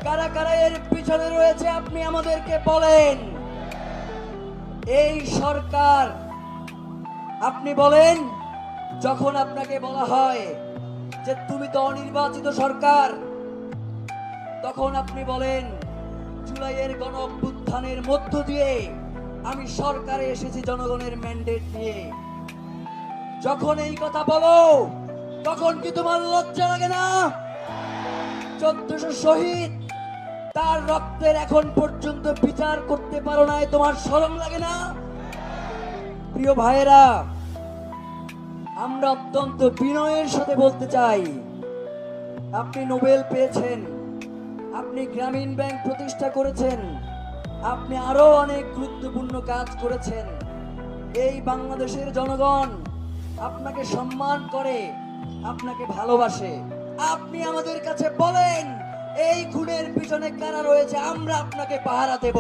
কারা কারা এর পিছনে রয়েছে আপনি আমাদেরকে বলেন। এই সরকার, আপনি বলেন, যখন আপনাকে বলা হয় যে তুমি তো অনির্বাচিত সরকার, তখন আপনি বলেন জুলাইয়ের গণ অভ্যুত্থানের মধ্য দিয়ে আমি সরকারে এসেছি জনগণের ম্যান্ডেট নিয়ে। যখন এই কথা বলো তখন কি তোমার লজ্জা লাগে না? 1400 শহীদ, তার রক্তের এখন পর্যন্ত বিচার করতে পারো নাই, তোমার শরম লাগে না? প্রিয় ভাইয়েরা, আমরা অত্যন্ত বিনয়ের সাথে বলতে চাই, আপনি নোবেল পেয়েছেন, আপনি গ্রামীণ ব্যাংক প্রতিষ্ঠা করেছেন, আপনি আরো অনেক গুরুত্বপূর্ণ কাজ করেছেন। এই বাংলাদেশের জনগণ আপনাকে সম্মান করে, আপনাকে ভালোবাসে। আপনি আমাদের কাছে বলেন এই খুনের পিছনে কারা রয়েছে, আমরা আপনাকে পাহারা দেব।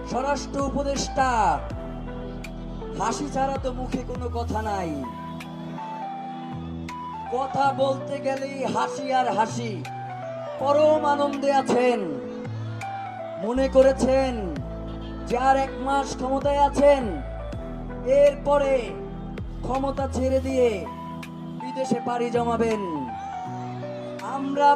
স্বরাষ্ট্র উপদেষ্টা, হাসি ছাড়া তো মুখে কোনো কথা নাই, কথা বলতে গেলেই হাসি আর হাসি। পরম আনন্দে আছেন, মনে করেছেন যে আর 1 মাস ক্ষমতায় আছেন, এরপরে ক্ষমতা ছেড়ে দিয়ে বিদেশে পাড়ি জমাবেন। আমরা